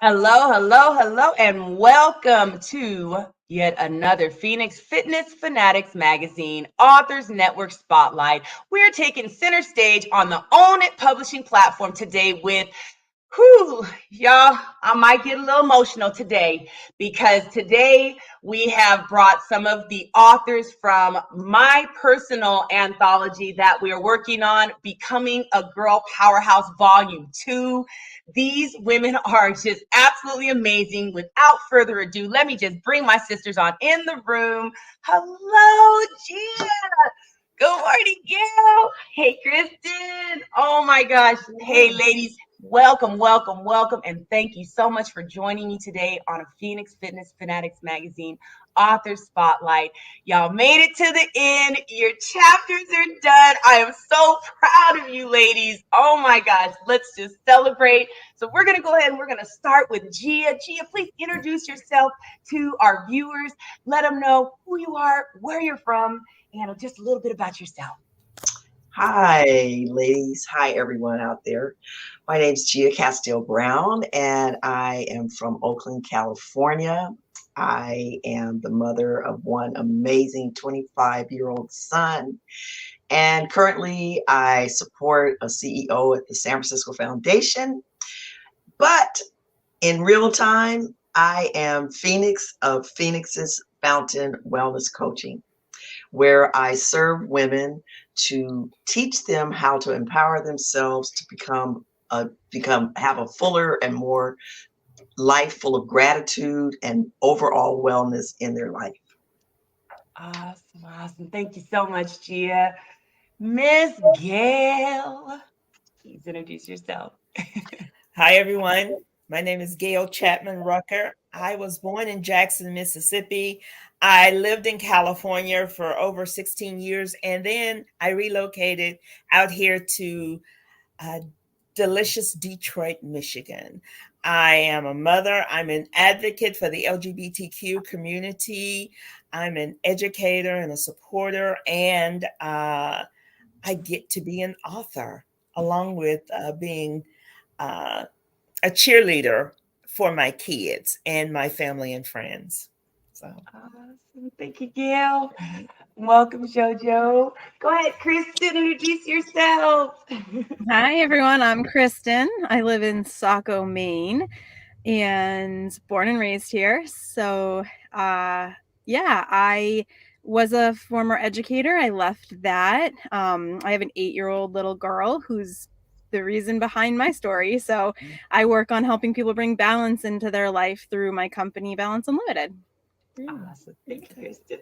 Hello, hello, hello, and welcome to yet another Phoenix Fitness Fanatics Magazine Authors Network Spotlight. We're taking center stage on the Own It publishing platform today with y'all, I might get a little emotional today because today we have brought some of the authors from my personal anthology that we are working on, Becoming a Girl Powerhouse Volume 2. These women are just absolutely amazing. Without further ado, let me just bring my sisters on in the room. Hello, Gia. Good morning, Gail. Hey, Kristen. Oh my gosh. Hey, ladies. Welcome, welcome, welcome, and thank you so much for joining me today on a Phoenix Fitness Fanatics Magazine Author Spotlight. Y'all made it to the end. Your chapters are done. I am so proud of you, ladies. Oh my gosh, let's just celebrate. So we're going to go ahead and we're going to start with Gia. Gia, please introduce yourself to our viewers. Let them know who you are, where you're from, and just a little bit about yourself. Hi, ladies. Hi, everyone out there. My name is Gia Castile Brown, and I am from Oakland, California. I am the mother of one amazing 25-year-old son, and currently I support a CEO at the San Francisco Foundation. But in real time, I am Phoenix of Phoenix's Fountain Wellness Coaching, where I serve women to teach them how to empower themselves to have a fuller and more life full of gratitude and overall wellness in their life. Awesome, awesome. Thank you so much, Gia. Miss Gail, please introduce yourself. Hi, everyone. My name is Gail Chapman Rucker. I was born in Jackson, Mississippi. I lived in California for over 16 years, and then I relocated out here to uh, delicious Detroit, Michigan. I am a mother. I'm an advocate for the LGBTQ community. I'm an educator and a supporter, and I get to be an author along with being uh, a cheerleader for my kids and my family and friends. So, Awesome. Thank you, Gail. Welcome, JoJo. Go ahead, Kristen, introduce yourself. Hi, everyone. I'm Kristen. I live in Saco, Maine, and born and raised here. So, I was a former educator. I left that. I have an 8-year-old little girl who's the reason behind my story. So, I work on helping people bring balance into their life through my company, Balance Unlimited. Awesome. Thank you, Kristen.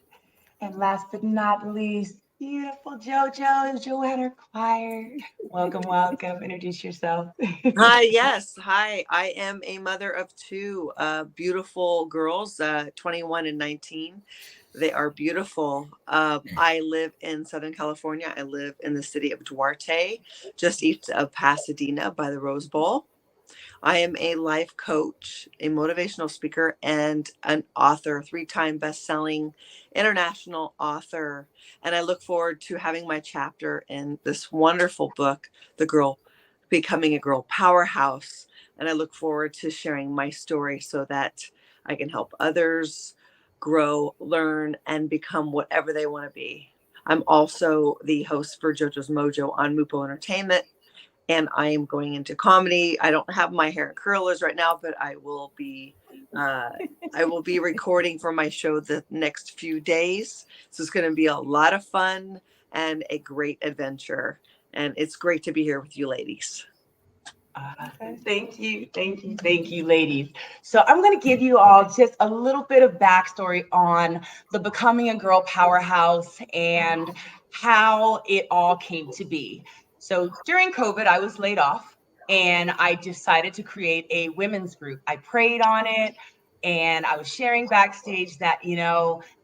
And last but not least, beautiful JoJo, Joanna Choir. Welcome, welcome. Introduce yourself. Hi, yes. Hi, I am a mother of two beautiful girls, 21 and 19. They are beautiful. I live in Southern California. I live in the city of Duarte, just east of Pasadena by the Rose Bowl. I am a life coach, a motivational speaker, and an author, three-time best-selling international author. And I look forward to having my chapter in this wonderful book, The Girl Becoming a Girl Powerhouse. And I look forward to sharing my story so that I can help others grow, learn, and become whatever they want to be. I'm also the host for JoJo's Mojo on Mupo Entertainment, and I am going into comedy. I don't have my hair in curlers right now, but uh, I will be recording for my show the next few days. So it's going to be a lot of fun and a great adventure. And it's great to be here with you ladies. Thank you, thank you, thank you, ladies. So I'm going to give you all just a little bit of backstory on the Becoming a Girl Powerhouse and how it all came to be. So during COVID, I was laid off and I decided to create a women's group. I prayed on it and I was sharing backstage that,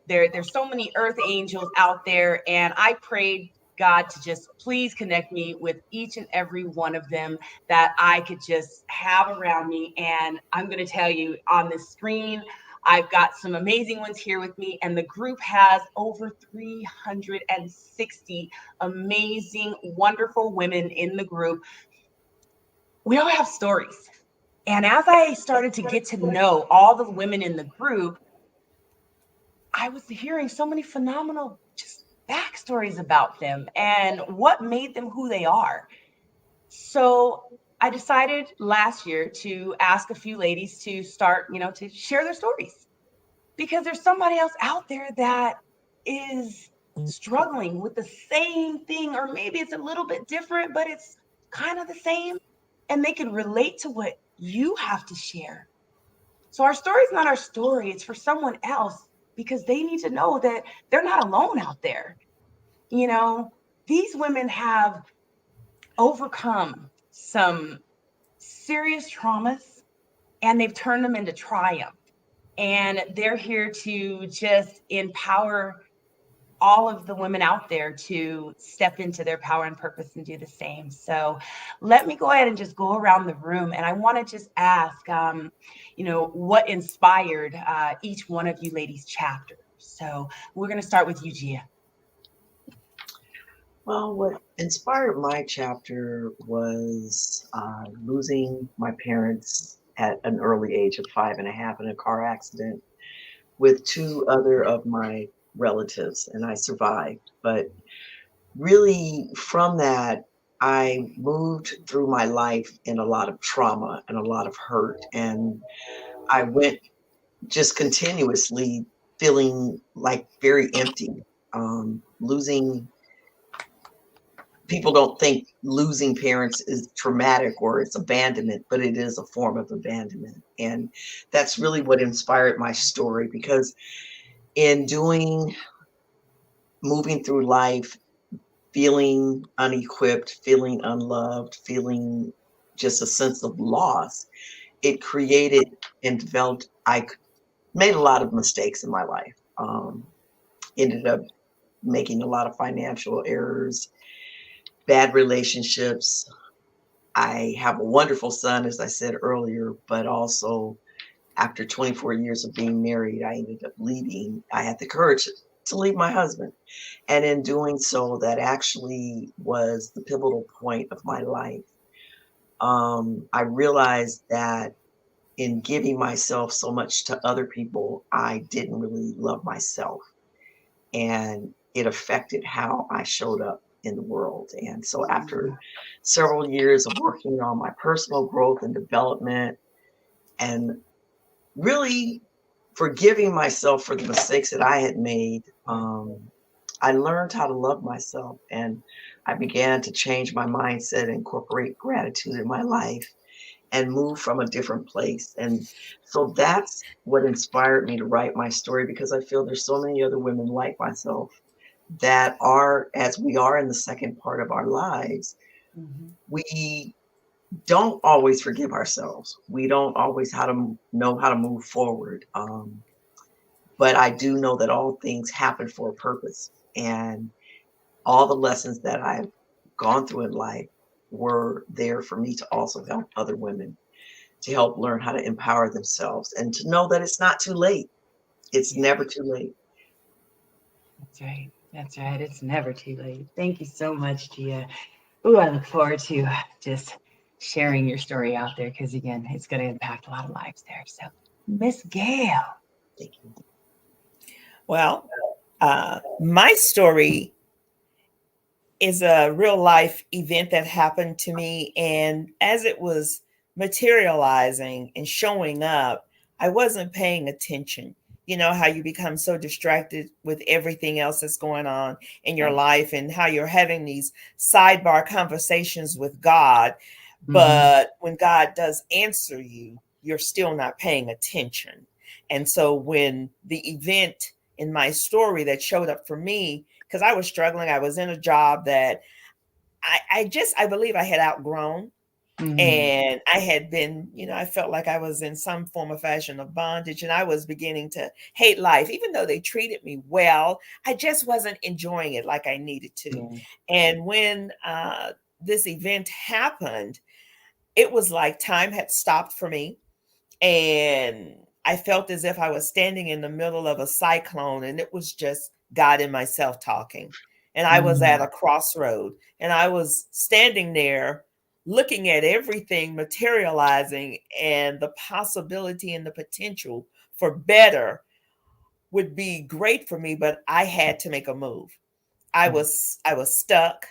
there's so many earth angels out there, and I prayed God to just please connect me with each and every one of them that I could just have around me. And I'm going to tell you on the screen, I've got some amazing ones here with me, and the group has over 360 amazing, wonderful women in the group. We all have stories. And as I started to get to know all the women in the group, I was hearing so many phenomenal just backstories about them and what made them who they are. So I decided last year to ask a few ladies to start, to share their stories, because there's somebody else out there that is struggling with the same thing, or maybe it's a little bit different, but it's kind of the same, and they can relate to what you have to share. So our story is not our story, it's for someone else, because they need to know that they're not alone out there. You know, these women have overcome some serious traumas, and they've turned them into triumph. And they're here to just empower all of the women out there to step into their power and purpose and do the same. So let me go ahead and just go around the room. And I want to just ask, what inspired each one of you ladies' chapter. So we're going to start with you, Gia. Well, what inspired my chapter was losing my parents at an early age of 5.5 in a car accident with two other of my relatives, and I survived. But really, from that, I moved through my life in a lot of trauma and a lot of hurt. And I went just continuously feeling like very empty, losing. People don't think losing parents is traumatic or it's abandonment, but it is a form of abandonment. And that's really what inspired my story, because in moving through life, feeling unequipped, feeling unloved, feeling just a sense of loss, it created and developed. I made a lot of mistakes in my life, ended up making a lot of financial errors, bad relationships. I have a wonderful son, as I said earlier, but also after 24 years of being married, I ended up leaving. I had the courage to leave my husband. And in doing so, that actually was the pivotal point of my life. I realized that in giving myself so much to other people, I didn't really love myself. And it affected how I showed up in the world. And so after several years of working on my personal growth and development, and really forgiving myself for the mistakes that I had made, I learned how to love myself, and I began to change my mindset, incorporate gratitude in my life, and move from a different place. And so that's what inspired me to write my story, because I feel there's so many other women like myself that are, as we are in the second part of our lives, we don't always forgive ourselves. We don't always know how to move forward. But I do know that all things happen for a purpose. And all the lessons that I've gone through in life were there for me to also help other women, to help learn how to empower themselves and to know that it's not too late. It's never too late. That's right. That's right. It's never too late. Thank you so much, Gia. Ooh, I look forward to just sharing your story out there, because again, it's going to impact a lot of lives there. So, Miss Gail. Thank you. Well, my story is a real life event that happened to me. And as it was materializing and showing up, I wasn't paying attention. You know, how you become so distracted with everything else that's going on in your life, and how you're having these sidebar conversations with God. But when God does answer you, you're still not paying attention. And so when the event in my story that showed up for me, because I was struggling, I was in a job that I believe I had outgrown. And I had been, I felt like I was in some form of fashion of bondage, and I was beginning to hate life. Even though they treated me well, I just wasn't enjoying it like I needed to. And when this event happened, it was like time had stopped for me. And I felt as if I was standing in the middle of a cyclone, and it was just God and myself talking. And I was at a crossroad, and I was standing there looking at everything materializing and the possibility and the potential for better would be great for me, but I had to make a move. I was stuck.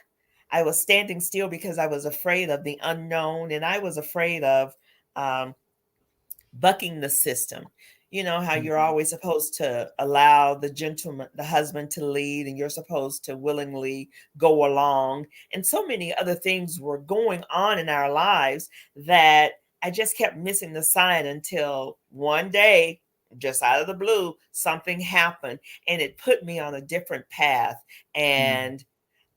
I was standing still because I was afraid of the unknown, and I was afraid of um, bucking the system. You know how you're always supposed to allow the gentleman, the husband, to lead, and you're supposed to willingly go along. And so many other things were going on in our lives that I just kept missing the sign until one day, just out of the blue, something happened and it put me on a different path. And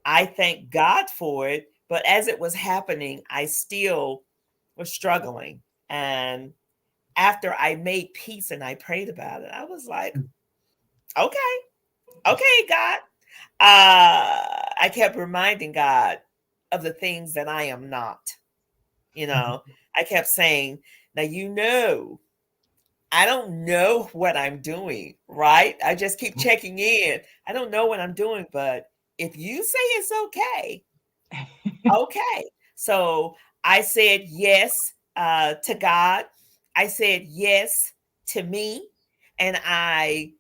I thank God for it. But as it was happening, I still was struggling. And after I made peace and I prayed about it, I was like, okay, okay, God. I kept reminding God of the things that I am not. You know, I kept saying, now, I don't know what I'm doing, right? I just keep checking in. I don't know what I'm doing, but if you say it's okay, okay. So I said yes to God. I said yes to me. And I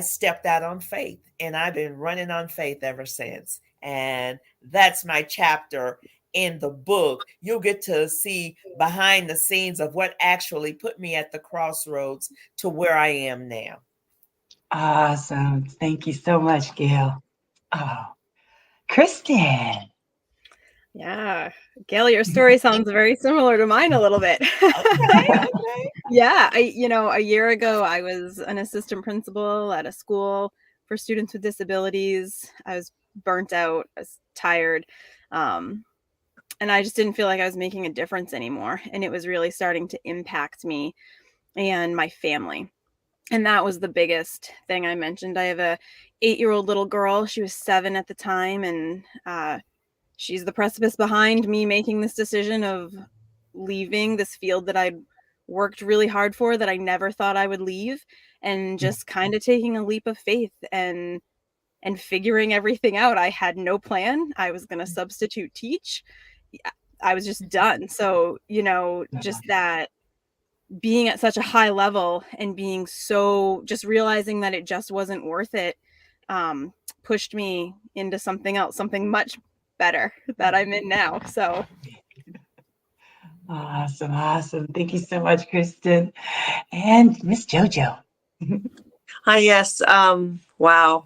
stepped out on faith. And I've been running on faith ever since. And that's my chapter in the book. You'll get to see behind the scenes of what actually put me at the crossroads to where I am now. Awesome. Thank you so much, Gail. Oh, Kristen. Yeah. Gail, your story sounds very similar to mine a little bit. Okay, okay. Yeah, a year ago I was an assistant principal at a school for students with disabilities. I was burnt out, I was tired. And I just didn't feel like I was making a difference anymore, and it was really starting to impact me and my family. And that was the biggest thing I mentioned. I have a 8-year-old little girl. She was 7 at the time, and she's the precipice behind me making this decision of leaving this field that I'd worked really hard for, that I never thought I would leave, and just kind of taking a leap of faith and figuring everything out. I had no plan. I was going to substitute teach. I was just done. So, just that being at such a high level and being so, just realizing that it just wasn't worth it, pushed me into something else, something much better that I'm in now. So Awesome, awesome. Thank you so much, Kristen. And Miss JoJo. Hi, yes. Wow.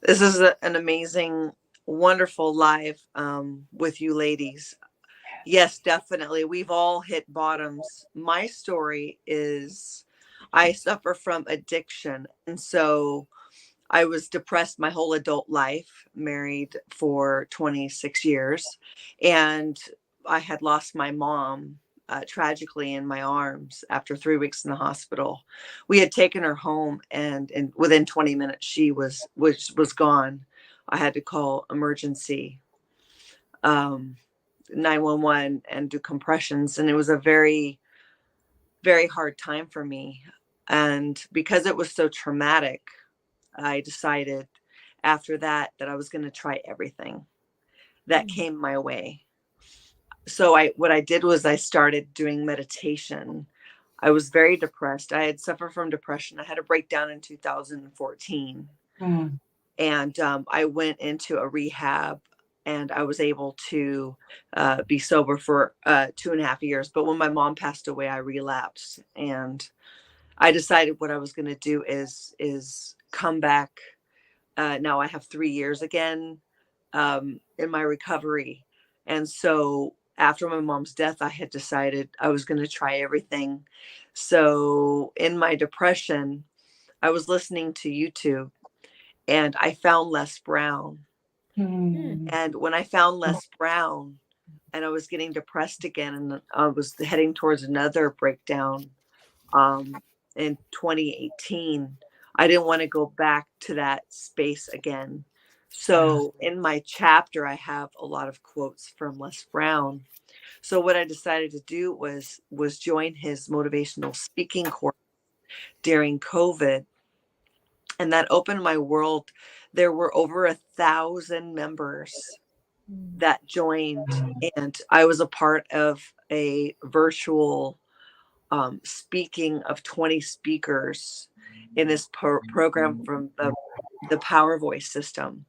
This is an amazing, wonderful live with you ladies. Yes, definitely. We've all hit bottoms. My story is I suffer from addiction. And so I was depressed my whole adult life, married for 26 years. And I had lost my mom tragically in my arms after 3 weeks in the hospital. We had taken her home, and within 20 minutes, she was gone. I had to call emergency 911 and do compressions. And it was a very, very hard time for me. And because it was so traumatic, I decided after that I was going to try everything that came my way. So what I did was I started doing meditation. I was very depressed. I had suffered from depression. I had a breakdown in 2014. Mm. And I went into a rehab, and I was able to be sober for 2.5 years. But when my mom passed away, I relapsed, and I decided what I was going to do is come back. Now I have 3 years again in my recovery. And so after my mom's death, I had decided I was going to try everything. So in my depression, I was listening to YouTube, and I found Les Brown. Mm. And when I found Les Brown and I was getting depressed again, and I was heading towards another breakdown in 2018, I didn't want to go back to that space again. So in my chapter, I have a lot of quotes from Les Brown. So what I decided to do was join his motivational speaking course during COVID, and that opened my world. There were over 1,000 members that joined, and I was a part of a virtual speaking of 20 speakers in this program from the Power Voice system.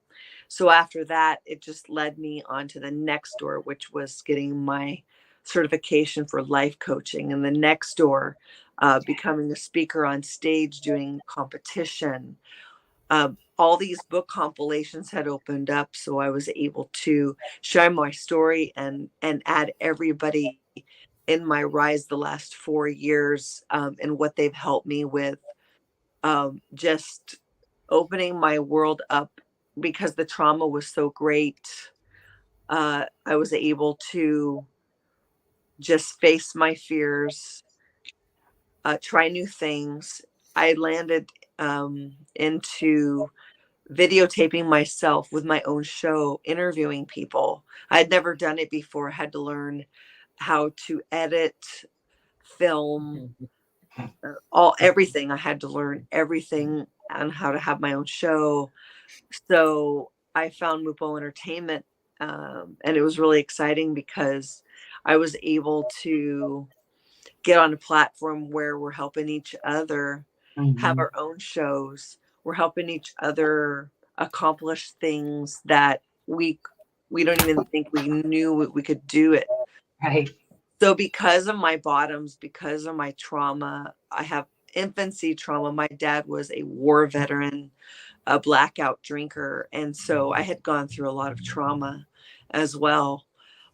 So after that, it just led me on to the next door, which was getting my certification for life coaching, and the next door, becoming a speaker on stage doing competition. All these book compilations had opened up, so I was able to share my story and add everybody in my rise the last 4 years, and what they've helped me with, just opening my world up because the trauma was so great. I was able to just face my fears, try new things. I landed into videotaping myself with my own show, interviewing people. I had never done it before. I had to learn how to edit, film, everything. I had to learn everything on how to have my own show. So I found Mupo Entertainment, and it was really exciting because I was able to get on a platform where we're helping each other have our own shows. We're helping each other accomplish things that we don't even think we knew we could do it. Right. So because of my bottoms, because of my trauma, I have infancy trauma. My dad was a war veteran, a blackout drinker, and so I had gone through a lot of trauma as well.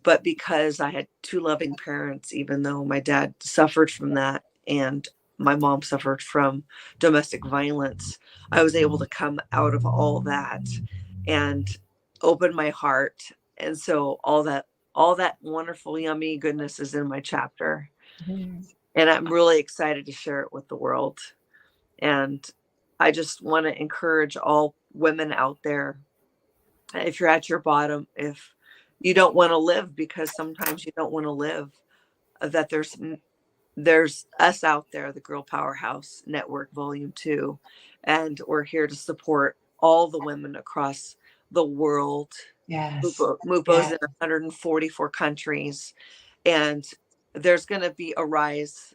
But because I had two loving parents, even though my dad suffered from that and my mom suffered from domestic violence, I was able to come out of all that and open my heart. And so all that wonderful, yummy goodness is in my chapter. And I'm really excited to share it with the world. And I just want to encourage all women out there, if you're at your bottom, if you don't want to live, because sometimes you don't want to live, that there's us out there, the Girl Powerhouse Network Volume 2, and we're here to support all the women across the world. Yes. Mupo's in 144 countries, and there's going to be a rise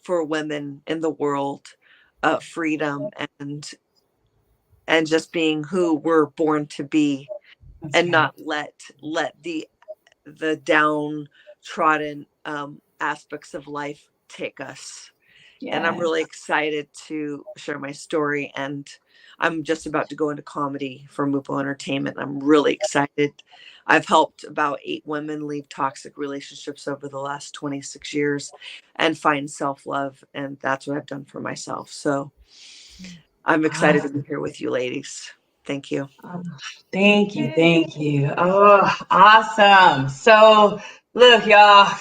for women in the world, freedom and just being who we're born to be, and not let the downtrodden aspects of life take us. And I'm really excited to share my story. And I'm just about to go into comedy for Mupo Entertainment. I'm really excited. I've helped about 8 women leave toxic relationships over the last 26 years and find self-love. And that's what I've done for myself. So I'm excited to be here with you ladies. Thank you. Thank you. Thank you. Oh, awesome. So look, y'all,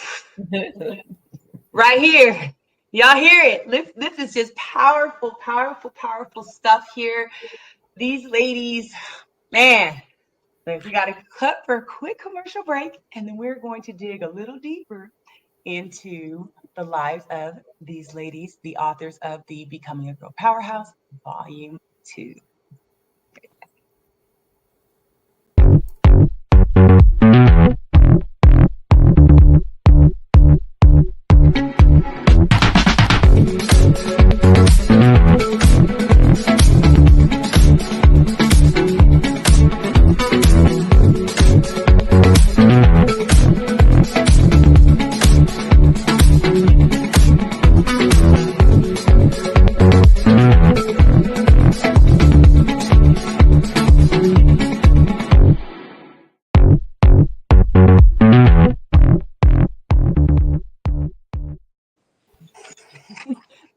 right here. Y'all hear it. This is just powerful, powerful, powerful stuff here. These ladies, man, we got to cut for a quick commercial break, and then we're going to dig a little deeper into the lives of these ladies, the authors of the Becoming a Girl Powerhouse, Volume 2.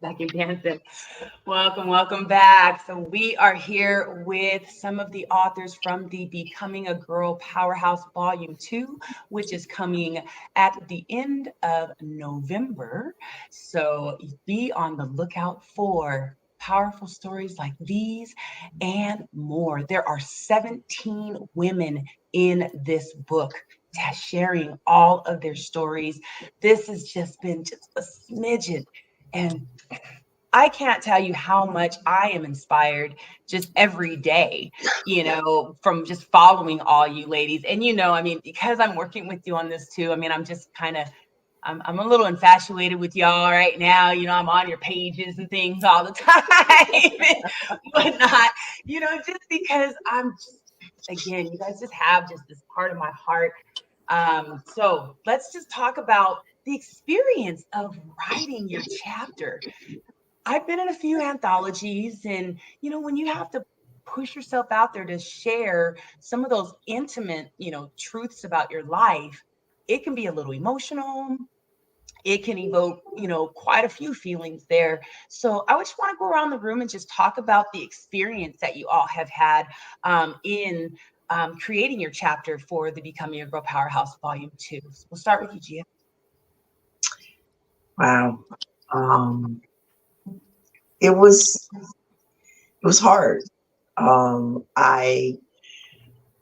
Back in dancing. Welcome back. So we are here with some of the authors from the Becoming a Girl Powerhouse Volume 2, which is coming at the end of November. So be on the lookout for powerful stories like these and more. There are 17 women in this book sharing all of their stories. This has just been just a smidgen. And I can't tell you how much I am inspired just every day, from just following all you ladies. And, I mean, because I'm working with you on this too, I mean, I'm just kind of, I'm a little infatuated with y'all right now. I'm on your pages and things all the time and whatnot, just because I'm just, again, you guys just have just this part of my heart. So let's just talk about the experience of writing your chapter. I've been in a few anthologies, and when you have to push yourself out there to share some of those intimate, truths about your life, it can be a little emotional. It can evoke, quite a few feelings there. So I just want to go around the room and just talk about the experience that you all have had in creating your chapter for the Becoming a Girl Powerhouse Volume 2. So we'll start with you, Gia. Wow. It was hard. I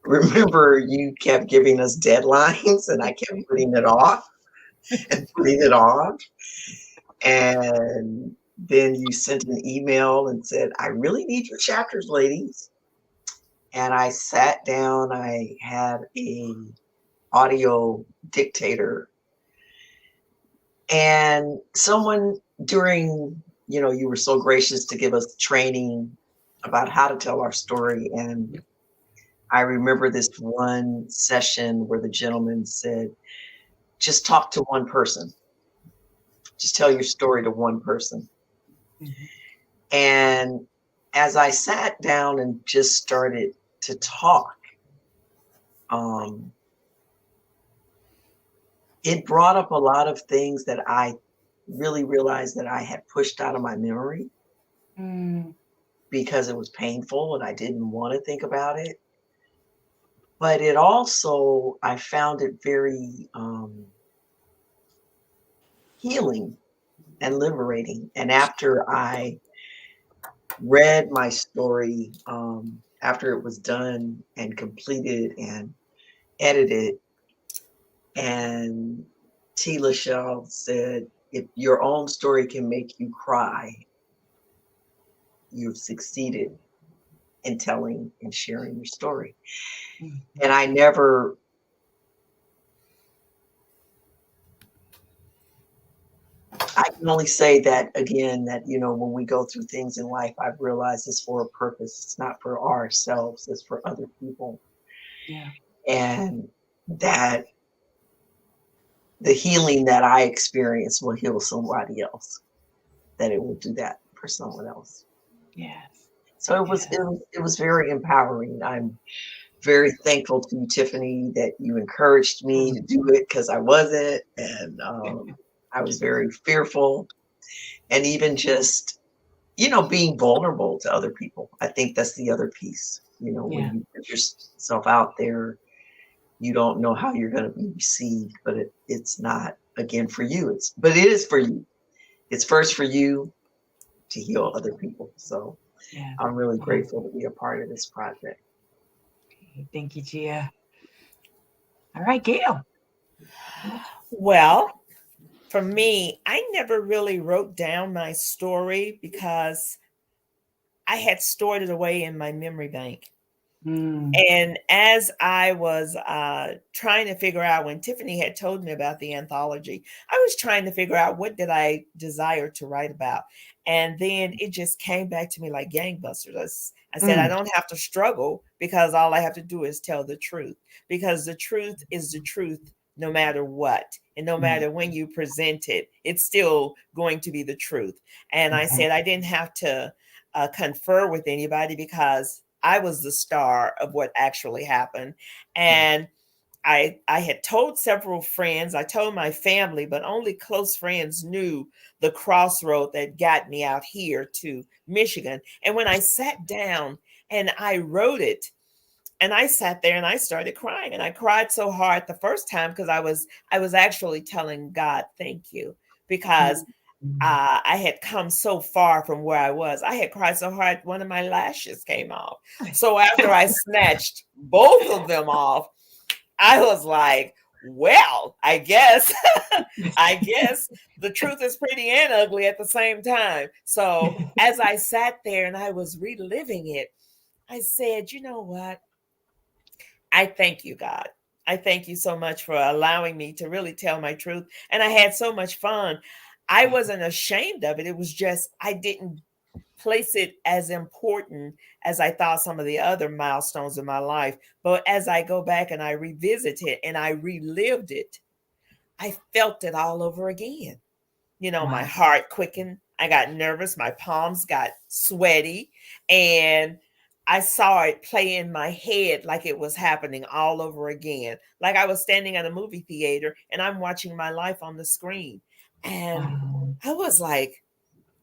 remember you kept giving us deadlines and I kept putting it off and putting it off. And then you sent an email and said, I really need your chapters, ladies. And I sat down, I had a audio dictator, and someone during, you were so gracious to give us training about how to tell our story. And I remember this one session where the gentleman said, just talk to one person. Just tell your story to one person. Mm-hmm. And as I sat down and just started to talk, it brought up a lot of things that I really realized that I had pushed out of my memory because it was painful and I didn't want to think about it. But it also, I found it very healing and liberating. And after I read my story, after it was done and completed and edited, and T. Lachelle said, if your own story can make you cry, you've succeeded in telling and sharing your story. Mm-hmm. And I can only say that again, that, when we go through things in life, I've realized it's for a purpose. It's not for ourselves, it's for other people. Yeah. And that the healing that I experience will heal somebody else, that it will do that for someone else. Yes. So it was very empowering. I'm very thankful to you, Tiffany, that you encouraged me to do it, because I wasn't, and I was very fearful, and even just, being vulnerable to other people. I think that's the other piece. When you put yourself out there, you don't know how you're going to be received, but it's not, again, for you. But it is for you. It's first for you to heal other people. So I'm really grateful to be a part of this project. Thank you, Gia. All right, Gail. Well, for me, I never really wrote down my story because I had stored it away in my memory bank. And as I was trying to figure out, when Tiffany had told me about the anthology, I was trying to figure out what did I desire to write about. And then it just came back to me like gangbusters. I said, I don't have to struggle, because all I have to do is tell the truth, because the truth is the truth no matter what. And no matter when you present it, it's still going to be the truth. And I said, I didn't have to confer with anybody, because I was the star of what actually happened. And I had told several friends, I told my family, but only close friends knew the crossroad that got me out here to Michigan. And when I sat down and I wrote it, and I sat there and I started crying, and I cried so hard the first time because I was actually telling God, thank you, because I had come so far from where I was. I had cried so hard, one of my lashes came off. So after I snatched both of them off, I was like, well, I guess, I guess the truth is pretty and ugly at the same time. So as I sat there and I was reliving it, I said, you know what? I thank you, God. I thank you so much for allowing me to really tell my truth. And I had so much fun. I wasn't ashamed of it. It was just, I didn't place it as important as I thought some of the other milestones in my life. But as I go back and I revisit it and I relived it, I felt it all over again. You know, my Wow. heart quickened. I got nervous. My palms got sweaty. And I saw it play in my head like it was happening all over again. Like I was standing at a movie theater and I'm watching my life on the screen. And Wow. I was like,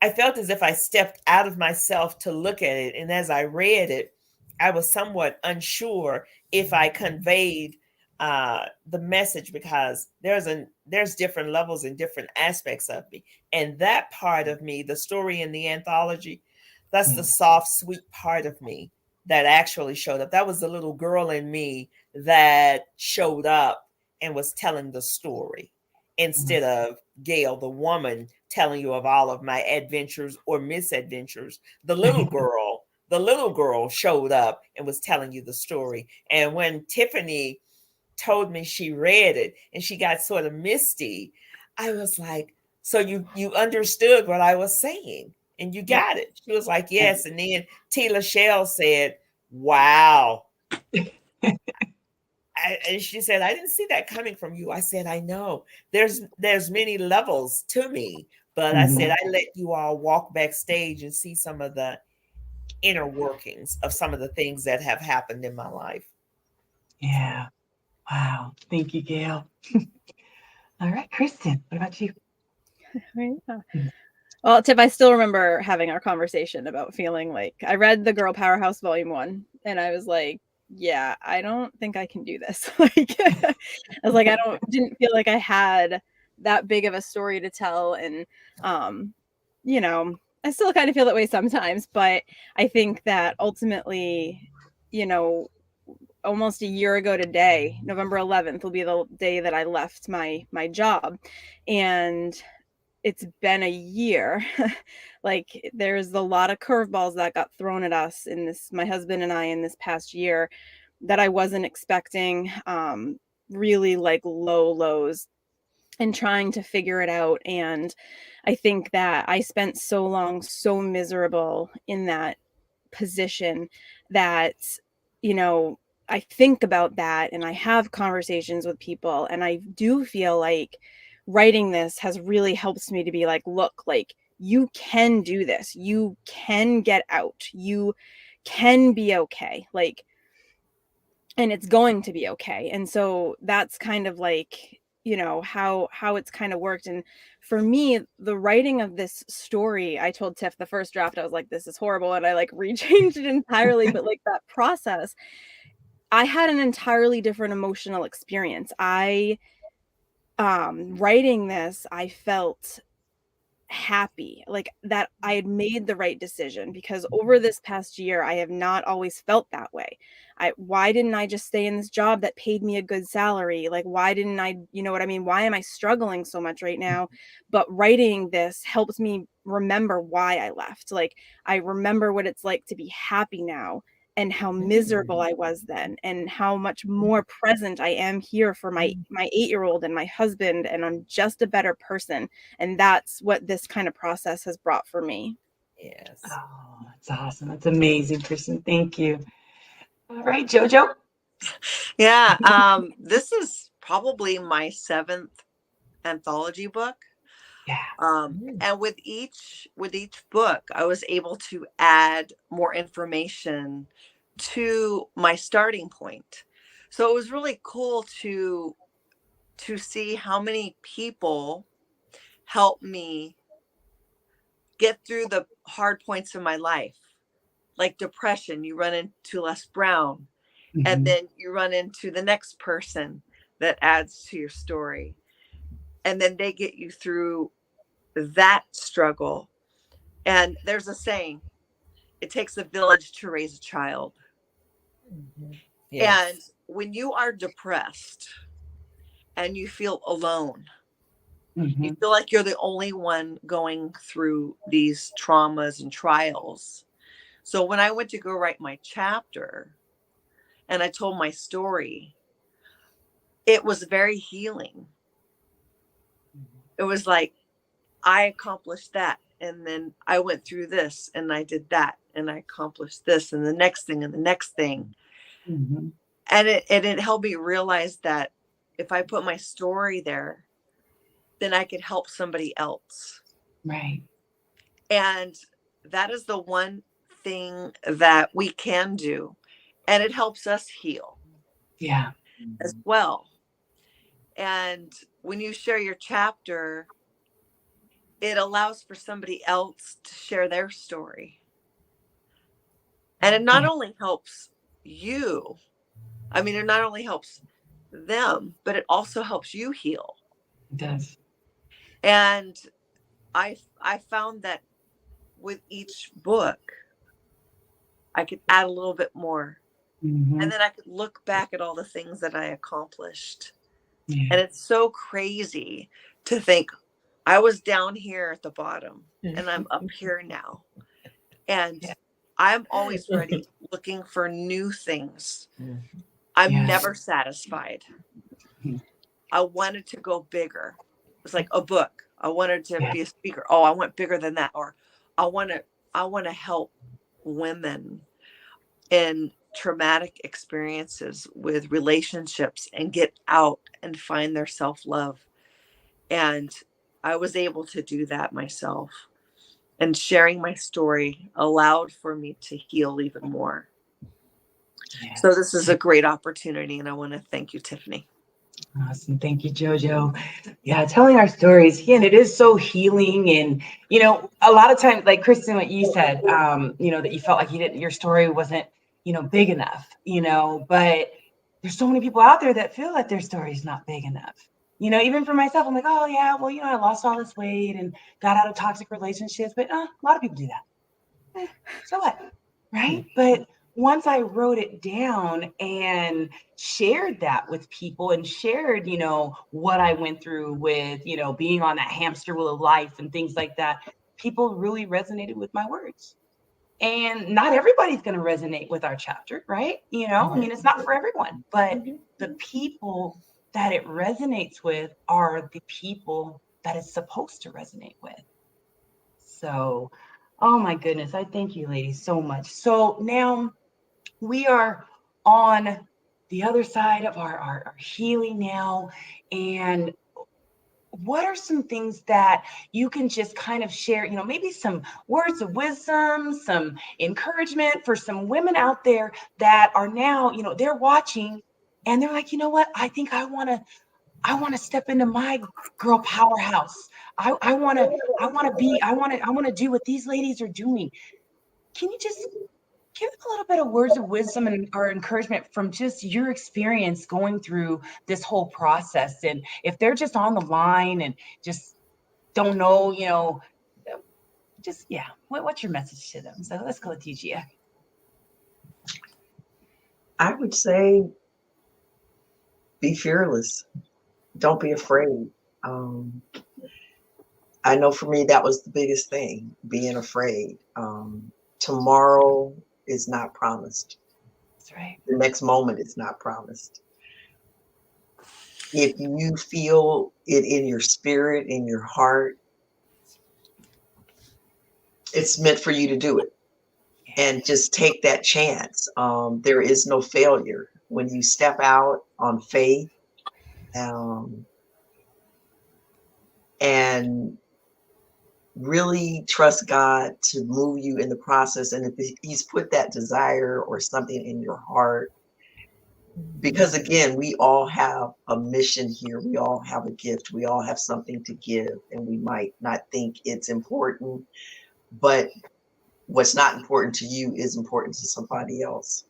I felt as if I stepped out of myself to look at it. And as I read it, I was somewhat unsure if I conveyed the message because there's different levels and different aspects of me. And that part of me, the story in the anthology, that's Yeah. the soft, sweet part of me that actually showed up. That was the little girl in me that showed up and was telling the story instead of Gail, the woman, telling you of all of my adventures or misadventures. The little girl showed up and was telling you the story. And when Tiffany told me she read it and she got sort of misty, I was like, so you understood what I was saying and you Yep. got it. She was like, yes. And then Tila Shell said, wow. And she said, I didn't see that coming from you. I said, I know there's many levels to me, but I said, Mhm. I let you all walk backstage and see some of the inner workings of some of the things that have happened in my life. Yeah. Wow. Thank you, Gail. All right, Kristen, what about you? Right. Well, Tiff, I still remember having our conversation about feeling like I read the Girl Powerhouse Volume 1 and I was like, yeah, I don't think I can do this. Like I was like, I don't didn't feel like I had that big of a story to tell. And um, you know, I still kind of feel that way sometimes, but I think that ultimately, you know, almost a year ago today, November 11th will be the day that I left my job. And it's been a year. Like there's a lot of curveballs that got thrown at us in this, my husband and I, in this past year that I wasn't expecting. Really like low lows and trying to figure it out. And I think that I spent so long so miserable in that position that, you know, I think about that and I have conversations with people. And I do feel like writing this has really helped me to be like, look, like you can do this. You can get out. You can be okay. Like, and it's going to be okay. And so that's kind of like, you know, how it's kind of worked. And for me, the writing of this story, I told Tiff the first draft, I was like, this is horrible, and I like rechanged it entirely. But like that process, I had an entirely different emotional experience. I Writing this, I felt happy, like that I had made the right decision, because over this past year I have not always felt that way. I Why didn't I just stay in this job that paid me a good salary? Like why didn't I, you know what I mean? Why am I struggling so much right now? But writing this helps me remember why I left. Like I remember what it's like to be happy now and how miserable I was then and how much more present I am here for my 8-year-old and my husband, and I'm just a better person. And that's what this kind of process has brought for me. Yes. Oh, that's awesome. That's amazing, Kristen. Thank you. All right, Jojo. Yeah, this is probably my seventh anthology book. Yeah. And with each book, I was able to add more information to my starting point. So it was really cool to see how many people helped me get through the hard points in my life. Like depression, you run into Les Brown, and Mhm. then you run into the next person that adds to your story. And then they get you through that struggle. And there's a saying, it takes a village to raise a child. Mhm. And Yes. when you are depressed, and you feel alone. Mm-hmm. You feel like you're the only one going through these traumas and trials. So when I went to go write my chapter and I told my story, it was very healing. It was like, I accomplished that. And then I went through this and I did that and I accomplished this and the next thing and the next thing. Mm-hmm. And it helped me realize that if I put my story there, then I could help somebody else. Right. And that is the one thing that we can do. And it helps us heal Yeah. as well. And when you share your chapter, it allows for somebody else to share their story. And it not Yeah. only helps you, I mean, it not only helps them, but it also helps you heal. It does. And I found that with each book, I could add a little bit more. Mm-hmm. And then I could look back at all the things that I accomplished. Yeah. And it's so crazy to think I was down here at the bottom and I'm up here now. And Yeah. I'm always ready, looking for new things. Mhm. I'm Yeah. never satisfied. Mhm. I wanted to go bigger. It's like a book. I wanted to Yeah. be a speaker. Oh, I want bigger than that. Or I want to help women in traumatic experiences with relationships and get out and find their self-love. And I was able to do that myself. And sharing my story allowed for me to heal even more. Yeah. So this is a great opportunity, and I want to thank you, Tiffany. Awesome. Thank you, JoJo. Yeah, telling our stories. Again, it is so healing. And, a lot of times, like Kristen, what you said, that you felt like your story wasn't, big enough, but there's so many people out there that feel that their story is not big enough. Even for myself, I'm like, oh, yeah, well, I lost all this weight and got out of toxic relationships. But a lot of people do that. So what? Right. But once I wrote it down and shared that with people and shared, what I went through with, being on that hamster wheel of life and things like that, people really resonated with my words. And not everybody's going to resonate with our chapter, right? I mean, it's not for everyone, but the people that it resonates with are the people that it's supposed to resonate with. So, oh my goodness, I thank you, ladies, so much. So now we are on the other side of our healing now. And what are some things that you can just kind of share, maybe some words of wisdom, some encouragement for some women out there that are now, they're watching and they're like, you know what? I think I want to step into my girl powerhouse. I want to do what these ladies are doing. Can you just give a little bit of words of wisdom and or encouragement from just your experience going through this whole process? And if they're just on the line and just don't know, just yeah, what's your message to them? So let's go with you, Gia. I would say be fearless. Don't be afraid. Um, I know for me, that was the biggest thing, being afraid. Tomorrow is not promised. That's right. The next moment is not promised. If you feel it in your spirit, in your heart, it's meant for you to do it. And just take that chance. There is no failure when you step out on faith, and really trust God to move you in the process. And if He's put that desire or something in your heart, because again, we all have a mission here. We all have a gift. We all have something to give, and we might not think it's important, but what's not important to you is important to somebody else.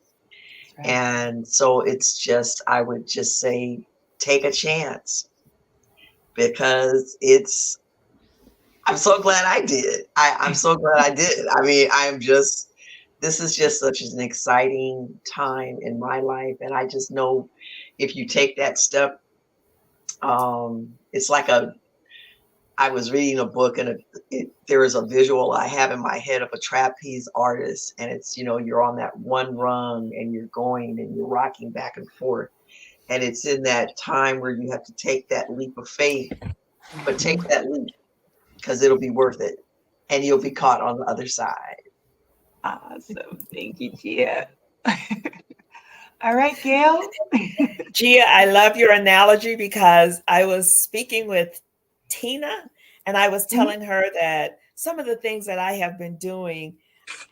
Right. And so it's just, I would just say, take a chance, because I'm so glad I did. I'm so glad I did. I mean, this is just such an exciting time in my life. And I just know if you take that step, It's like I was reading a book and there is a visual I have in my head of a trapeze artist, and it's, you're on that one rung and you're going and you're rocking back and forth. And it's in that time where you have to take that leap of faith, but take that leap because it'll be worth it and you'll be caught on the other side. Awesome. Thank you, Gia. All right, Gail. Gia, I love your analogy because I was speaking with Tina and I was telling her that some of the things that I have been doing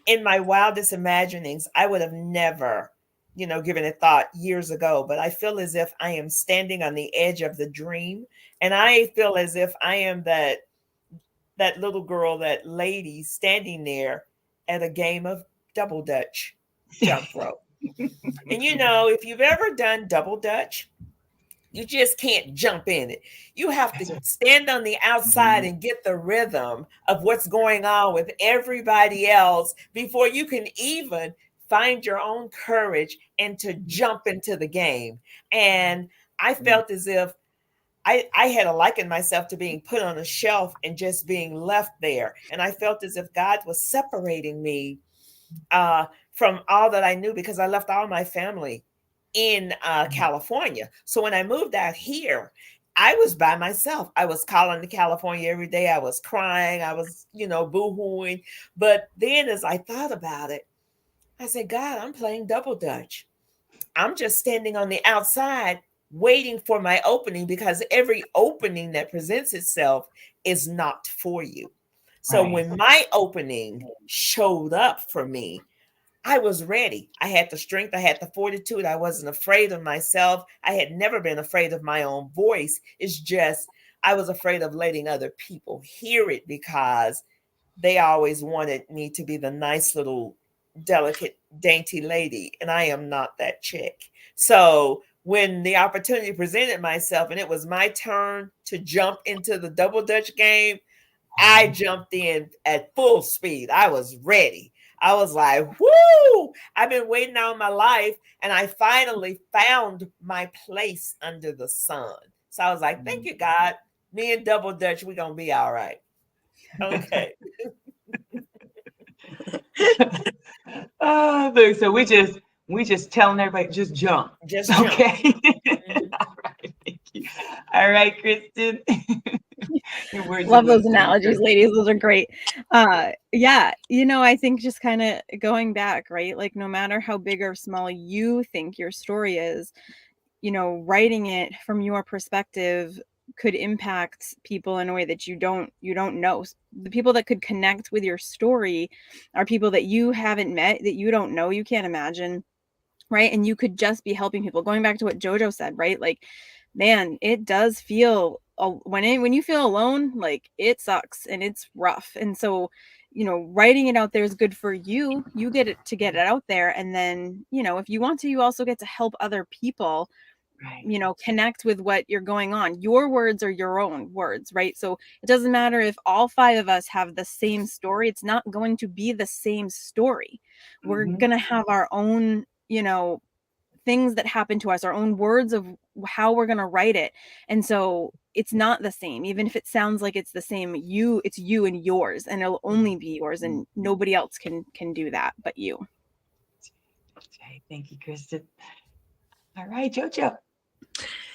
in my wildest imaginings, I would have never, given it thought years ago. But I feel as if I am standing on the edge of the dream. And I feel as if I am that little girl, that lady standing there at a game of double dutch jump rope. And if you've ever done double dutch, you just can't jump in it. You have to stand on the outside and get the rhythm of what's going on with everybody else before you can even find your own courage and to jump into the game. And I felt as if I had likened myself to being put on a shelf and just being left there. And I felt as if God was separating me from all that I knew, because I left all my family in California. So when I moved out here, I was by myself. I was calling to California every day. I was crying. I was, boo-hooing. But then as I thought about it, I said, God, I'm playing double dutch. I'm just standing on the outside waiting for my opening, because every opening that presents itself is not for you. So when my opening showed up for me, I was ready. I had the strength. I had the fortitude. I wasn't afraid of myself. I had never been afraid of my own voice. It's just, I was afraid of letting other people hear it, because they always wanted me to be the nice little delicate, dainty lady. And I am not that chick. So when the opportunity presented myself and it was my turn to jump into the double dutch game, I jumped in at full speed. I was ready. I was like, whoo, I've been waiting all my life. And I finally found my place under the sun. So I was like, thank you, God. Me and double dutch, we're going to be all right. Okay. So we just telling everybody, just jump. Just jump. Okay. All right. Thank you. All right, Kristen. Love those analogies, ladies. Those are great. Yeah, I think just kind of going back, right? Like, no matter how big or small you think your story is, writing it from your perspective could impact people in a way that you don't know. The people that could connect with your story are people that you haven't met, that you don't know, you can't imagine, right? And you could just be helping people. Going back to what Jojo said, right? Like, man, it does feel, when you feel alone, like, it sucks and it's rough. And so, writing it out there is good for you. You get it to get it out there. And then, if you want to, you also get to help other people, connect with what you're going on. Your words are your own words, right? So it doesn't matter if all 5 of us have the same story. It's not going to be the same story. We're going to have our own, things that happen to us, our own words of how we're going to write it. And so it's not the same, even if it sounds like it's the same. It's you and yours, and it'll only be yours, and nobody else can do that but you. Okay, thank you, Kristen. All right, Jojo.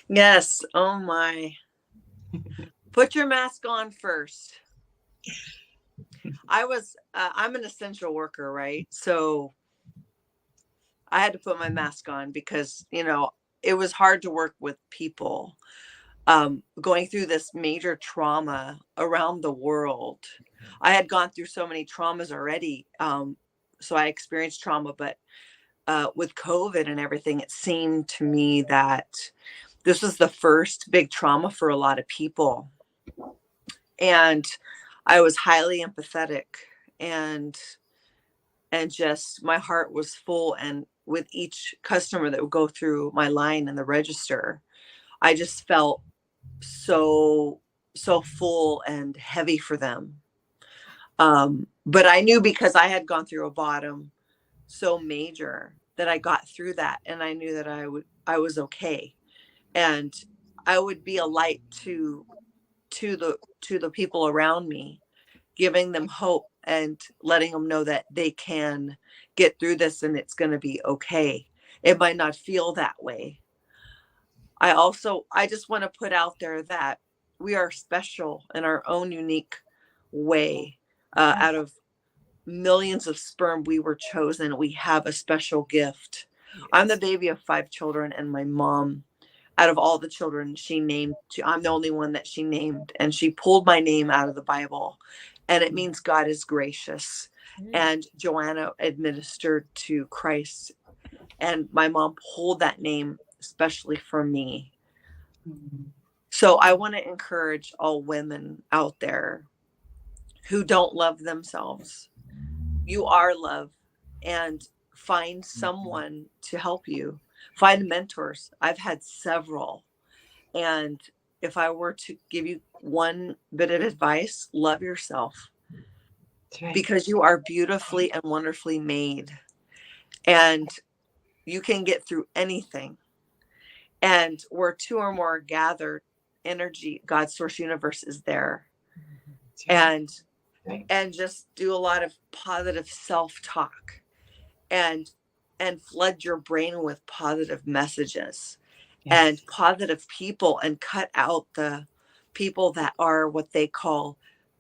Yes. Oh my. Put your mask on first. I'm an essential worker, right? So I had to put my mask on because, it was hard to work with people going through this major trauma around the world. I had gone through so many traumas already. So I experienced trauma, but with COVID and everything, it seemed to me that this was the first big trauma for a lot of people. And I was highly empathetic, and just my heart was full. And with each customer that would go through my line in the register, I just felt so full and heavy for them. But I knew, because I had gone through a bottom so major, that I got through that, and I knew that I was okay. And I would be a light to the people around me, giving them hope and letting them know that they can get through this and it's going to be okay. It might not feel that way. I just want to put out there that we are special in our own unique way. Out of millions of sperm, we were chosen. We have a special gift. I'm the baby of 5 children, and my mom, out of all the children, I'm the only one that she named, and she pulled my name out of the Bible, and it means God is gracious. And Joanna administered to Christ, and my mom pulled that name especially for me. So I want to encourage all women out there who don't love themselves. You are love, and find someone to help you. Find mentors. I've had several. And if I were to give you one bit of advice, love yourself, because you are beautifully and wonderfully made, and you can get through anything. And where two or more are gathered, energy, God's source universe is there. And just do a lot of positive self-talk, and flood your brain with positive messages and positive people, and cut out the people that are what they call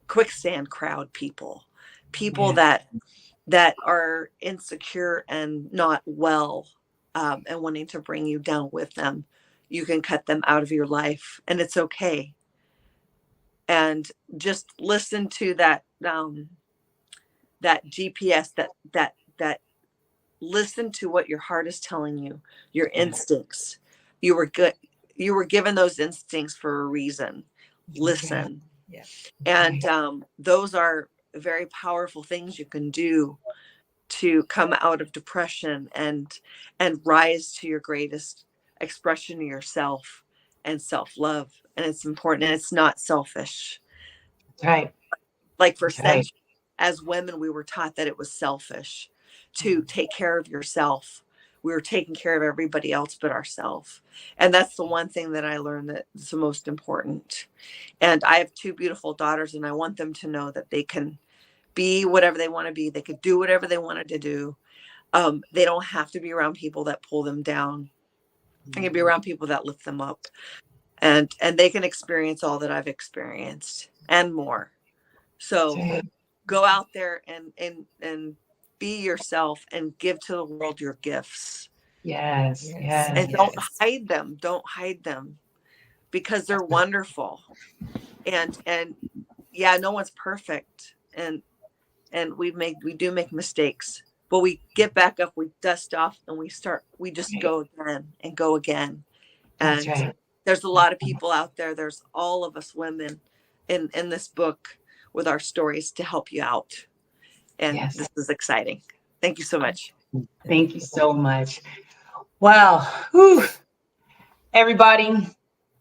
quicksand crowd people that are insecure and not well, and wanting to bring you down with them. You can cut them out of your life, and it's okay. And just listen to that that GPS, that listen to what your heart is telling you, your instincts. You were good. You were given those instincts for a reason. Listen. Yeah. And those are very powerful things you can do to come out of depression and rise to your greatest expression of yourself and self-love. And it's important, and it's not selfish. Right. Like for centuries, as women, we were taught that it was selfish to take care of yourself. We were taking care of everybody else but ourselves. And that's the one thing that I learned that's the most important. And I have 2 beautiful daughters, and I want them to know that they can be whatever they want to be. They could do whatever they wanted to do. They don't have to be around people that pull them down. They can be around people that lift them up. And they can experience all that I've experienced and more. So go out there and be yourself, and give to the world your gifts. Yes. And don't hide them. Don't hide them, because they're wonderful. And yeah, no one's perfect. And we do make mistakes, but we get back up, we dust off, and we just go again and go again. And there's a lot of people out there. There's all of us women in this book with our stories to help you out. And this is exciting. Thank you so much. Thank you so much. Wow. Whew. Everybody,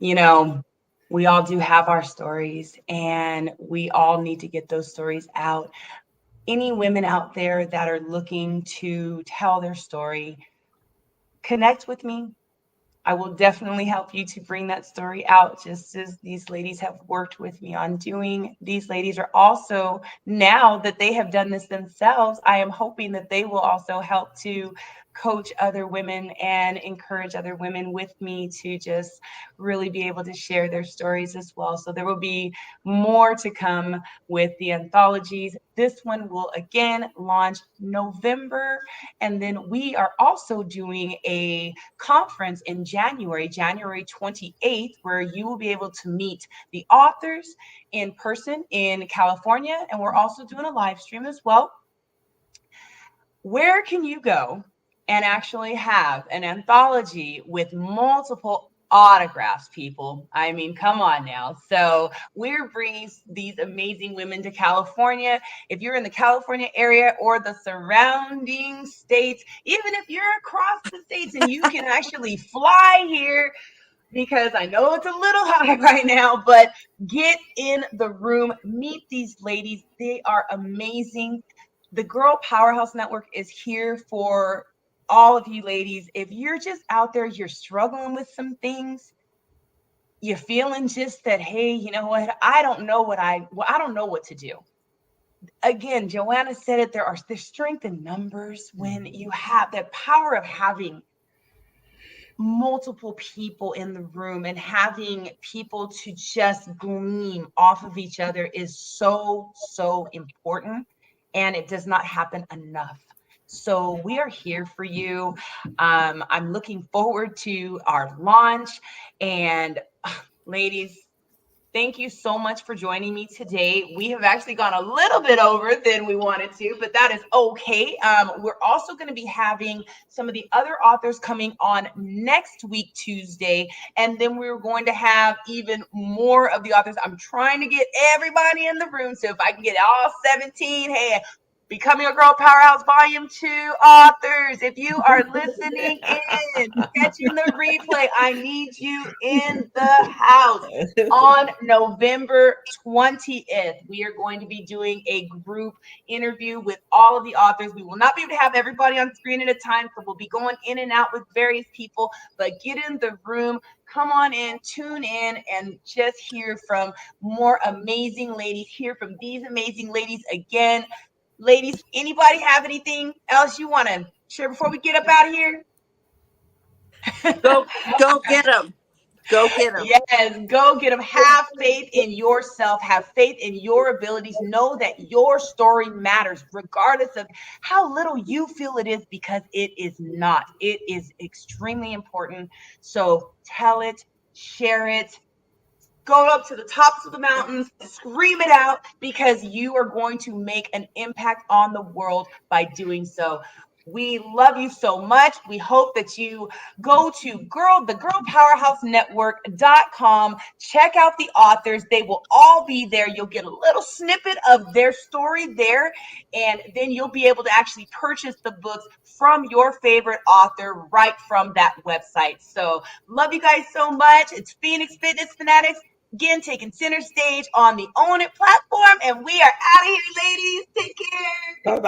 we all do have our stories, and we all need to get those stories out. Any women out there that are looking to tell their story, connect with me. I will definitely help you to bring that story out, just as these ladies have worked with me on doing. These ladies are also, now that they have done this themselves, I am hoping that they will also help to coach other women and encourage other women with me to just really be able to share their stories as well. So there will be more to come with the anthologies. This one will again launch November, and then we are also doing a conference in January 28th, where you will be able to meet the authors in person in California. And we're also doing a live stream as well. Where can you go and actually have an anthology with multiple autographs, people? I mean, come on now. So we're bringing these amazing women to California. If you're in the California area or the surrounding states, even if you're across the states and you can actually fly here, because I know it's a little hot right now, but get in the room, meet these ladies. They are amazing. The Girl Powerhouse Network is here for all of you ladies. If you're just out there, you're struggling with some things, you're feeling just that, hey, you know what? I don't know what to do. Again, Joanna said it, there's strength in numbers when you have that power of having multiple people in the room and having people to just gleam off of each other is so, so important. And it does not happen enough. So we are here for you. I'm looking forward to our launch. And ladies, thank you so much for joining me today. We have actually gone a little bit over than we wanted to, but that is okay. We're also going to be having some of the other authors coming on next week, Tuesday, and then we're going to have even more of the authors. I'm trying to get everybody in the room, so if I can get all 17, hey, Becoming a Girl Powerhouse Volume 2 authors, if you are listening in, catching the replay, I need you in the house. On November 20th, we are going to be doing a group interview with all of the authors. We will not be able to have everybody on screen at a time, so we'll be going in and out with various people, but get in the room, come on in, tune in, and just hear from more amazing ladies, hear from these amazing ladies again. Ladies, anybody have anything else you want to share before we get up out of here? Go get them. Go get them. Yes, go get them. Have faith in yourself. Have faith in your abilities. Know that your story matters, regardless of how little you feel it is, because it is not. It is extremely important. So tell it, share it, go up to the tops of the mountains, scream it out, because you are going to make an impact on the world by doing so. We love you so much. We hope that you go to the girlpowerhousenetwork.com. Check out the authors. They will all be there. You'll get a little snippet of their story there, and then you'll be able to actually purchase the books from your favorite author right from that website. So love you guys so much. It's Phoenix Fitness Fanatics. Again, taking center stage on the Own It platform. And we are out of here, ladies. Take care. Bye-bye.